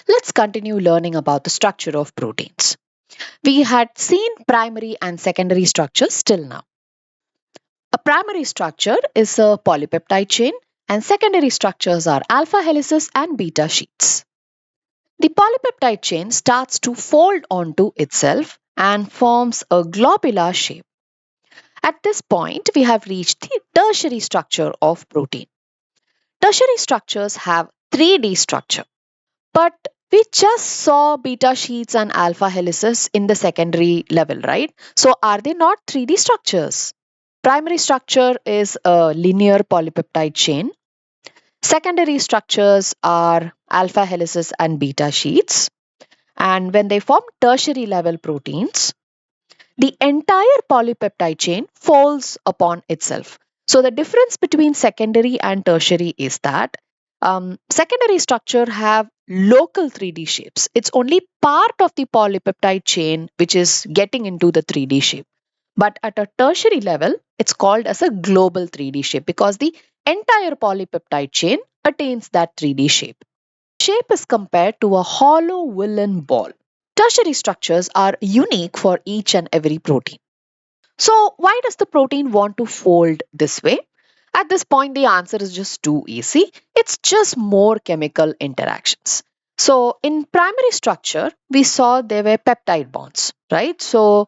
Let's continue learning about the structure of proteins. We had seen primary and secondary structures till now. A primary structure is a polypeptide chain, and secondary structures are alpha helices and beta sheets. The polypeptide chain starts to fold onto itself and forms a globular shape. At this point, we have reached the tertiary structure of protein. Tertiary structures have 3D structure. But we just saw beta sheets and alpha helices in the secondary level, right? So are they not 3D structures? Primary structure is a linear polypeptide chain. Secondary structures are alpha helices and beta sheets. And when they form tertiary level proteins, the entire polypeptide chain folds upon itself. So the difference between secondary and tertiary is that secondary structure have local 3D shapes. It's only part of the polypeptide chain which is getting into the 3D shape. But at a tertiary level, it's called as a global 3D shape because the entire polypeptide chain attains that 3D shape. Shape is compared to a hollow woolen ball. Tertiary structures are unique for each and every protein. So, why does the protein want to fold this way? At this point, the answer is just too easy. It's just more chemical interactions. So, in primary structure, we saw there were peptide bonds, right? So,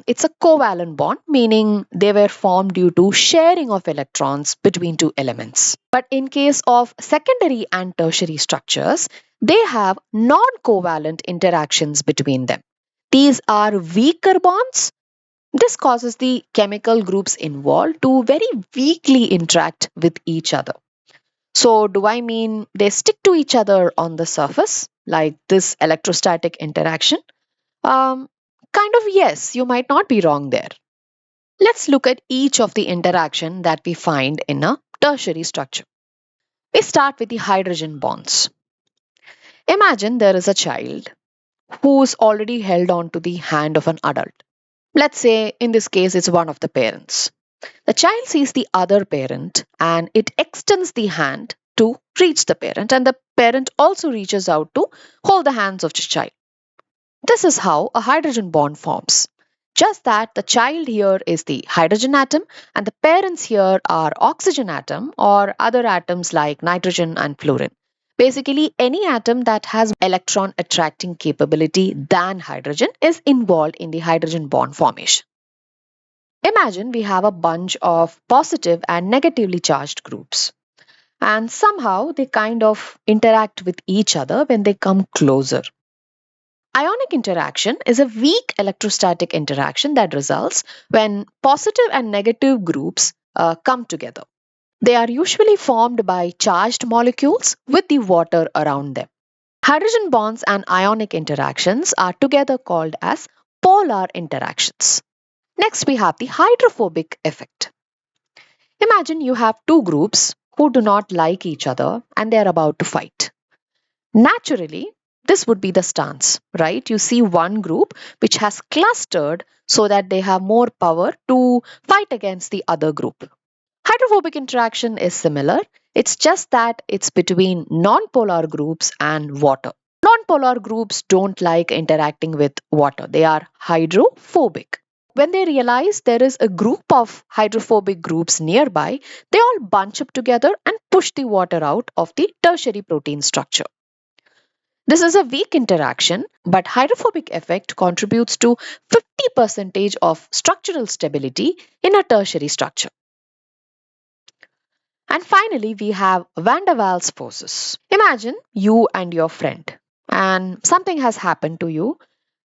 it's a covalent bond, meaning they were formed due to sharing of electrons between two elements. But in case of secondary and tertiary structures, they have non covalent interactions between them. These are weaker bonds. This causes the chemical groups involved to very weakly interact with each other. So, do I mean they stick to each other on the surface, like this electrostatic interaction? Um, Kind of yes, you might not be wrong there. Let's look at each of the interaction that we find in a tertiary structure. We start with the hydrogen bonds. Imagine there is a child who's already held on to the hand of an adult. Let's say in this case it's one of the parents. The child sees the other parent and it extends the hand to reach the parent, and the parent also reaches out to hold the hands of the child. This is how a hydrogen bond forms. Just that the child here is the hydrogen atom and the parents here are oxygen atom or other atoms like nitrogen and fluorine. Basically, any atom that has electron attracting capability than hydrogen is involved in the hydrogen bond formation. Imagine we have a bunch of positive and negatively charged groups, and somehow they kind of interact with each other when they come closer. Ionic interaction is a weak electrostatic interaction that results when positive and negative groups come together. They are usually formed by charged molecules with the water around them. Hydrogen bonds and ionic interactions are together called as polar interactions. Next, we have the hydrophobic effect. Imagine you have two groups who do not like each other and they are about to fight. Naturally, this would be the stance, right? You see one group which has clustered so that they have more power to fight against the other group. Hydrophobic interaction is similar. It's just that it's between non-polar groups and water. Non-polar groups don't like interacting with water. They are hydrophobic. When they realize there is a group of hydrophobic groups nearby, they all bunch up together and push the water out of the tertiary protein structure. This is a weak interaction, but hydrophobic effect contributes to 50% of structural stability in a tertiary structure. And finally, we have Vander Waals forces. Imagine you and your friend, and something has happened to you.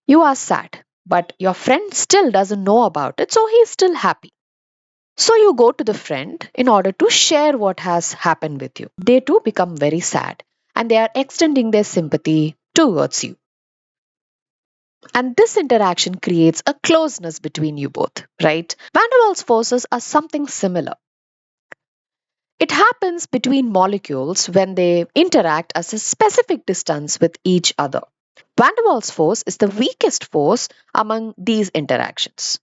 You are sad, but your friend still doesn't know about it, so he is still happy. So you go to the friend in order to share what has happened with you. They too become very sad and they are extending their sympathy towards you. And this interaction creates a closeness between you both, right? Van der Waals forces are something similar. It happens between molecules when they interact at a specific distance with each other. Van der Waals force is the weakest force among these interactions.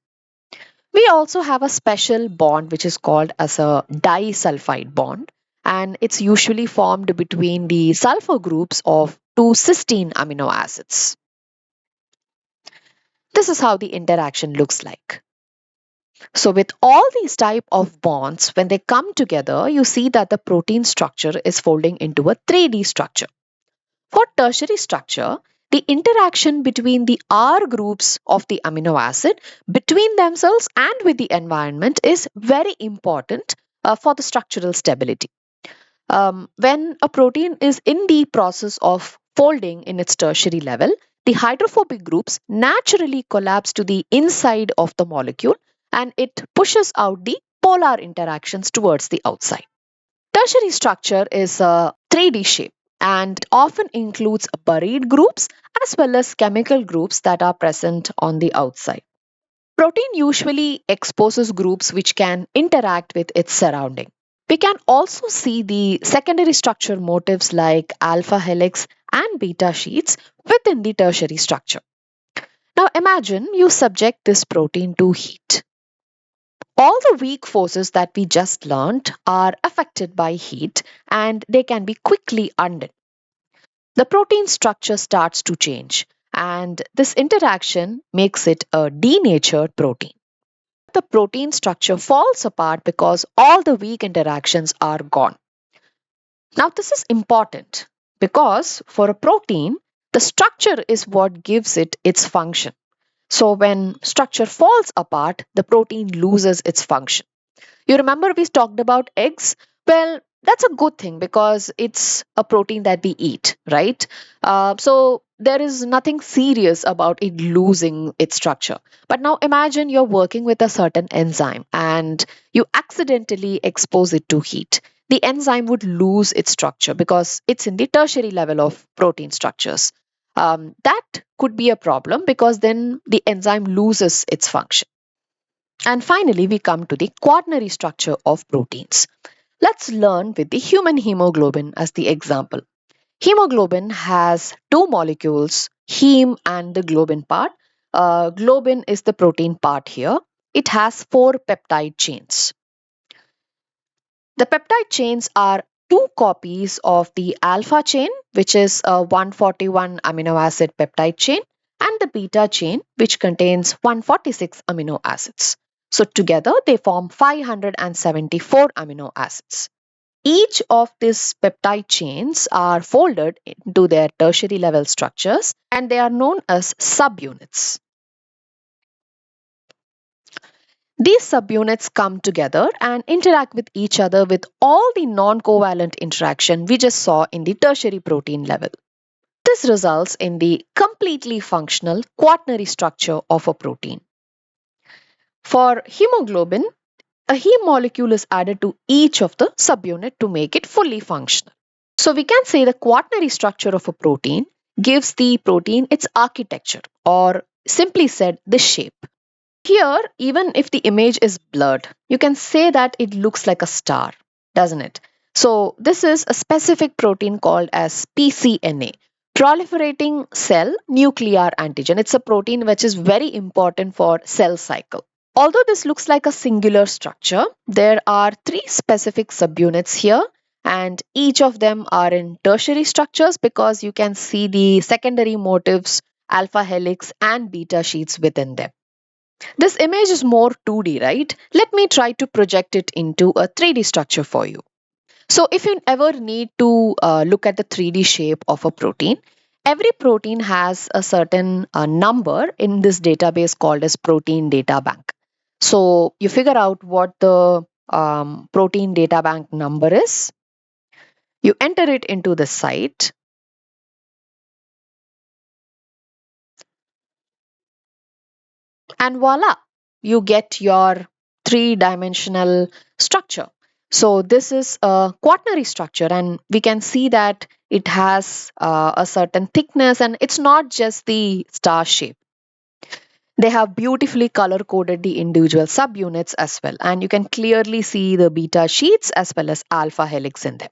We also have a special bond which is called as a disulfide bond, and it's usually formed between the sulfur groups of to cysteine amino acids. This is how the interaction looks like. So with all these type of bonds, when they come together, you see that the protein structure is folding into a 3D structure. For tertiary structure, the interaction between the R groups of the amino acid between themselves and with the environment is very important for the structural stability. When a protein is in the process of folding in its tertiary level, the hydrophobic groups naturally collapse to the inside of the molecule and it pushes out the polar interactions towards the outside. Tertiary structure is a 3D shape and often includes buried groups as well as chemical groups that are present on the outside. Protein usually exposes groups which can interact with its surrounding. We can also see the secondary structure motifs like alpha helix and beta sheets within the tertiary structure. Now imagine you subject this protein to heat. All the weak forces that we just learned are affected by heat and they can be quickly undone. The protein structure starts to change and this interaction makes it a denatured protein. The protein structure falls apart because all the weak interactions are gone. Now, this is important because for a protein, the structure is what gives it its function. So, when structure falls apart, the protein loses its function. You remember we talked about eggs? Well, that's a good thing because it's a protein that we eat, right? So there is nothing serious about it losing its structure. But now imagine you're working with a certain enzyme and you accidentally expose it to heat. The enzyme would lose its structure because it's in the tertiary level of protein structures. That could be a problem because then the enzyme loses its function. And finally, we come to the quaternary structure of proteins. Let's learn with the human hemoglobin as the example. Hemoglobin has two molecules, heme and the globin part. Globin is the protein part here. It has four peptide chains. The peptide chains are two copies of the alpha chain, which is a 141 amino acid peptide chain, and the beta chain, which contains 146 amino acids. So together they form 574 amino acids. Each of these peptide chains are folded into their tertiary level structures and they are known as subunits. These subunits come together and interact with each other with all the non-covalent interaction we just saw in the tertiary protein level. This results in the completely functional quaternary structure of a protein. For hemoglobin, a heme molecule is added to each of the subunit to make it fully functional. So we can say the quaternary structure of a protein gives the protein its architecture, or simply said, the shape. Here, even if the image is blurred, you can say that it looks like a star, doesn't it? So this is a specific protein called as pCNA, proliferating cell nuclear antigen. It's a protein which is very important for cell cycle. Although this looks like a singular structure, there are three specific subunits here and each of them are in tertiary structures because you can see the secondary motifs, alpha helix and beta sheets within them. This image is more 2D, right? Let me try to project it into a 3D structure for you. So if you ever need to look at the 3D shape of a protein, every protein has a certain number in this database called as protein data bank. So you figure out what the protein data bank number is. You enter it into the site. And voila, you get your three-dimensional structure. So this is a quaternary structure and we can see that it has a certain thickness and it's not just the star shape. They have beautifully color coded the individual subunits as well and you can clearly see the beta sheets as well as alpha helix in them.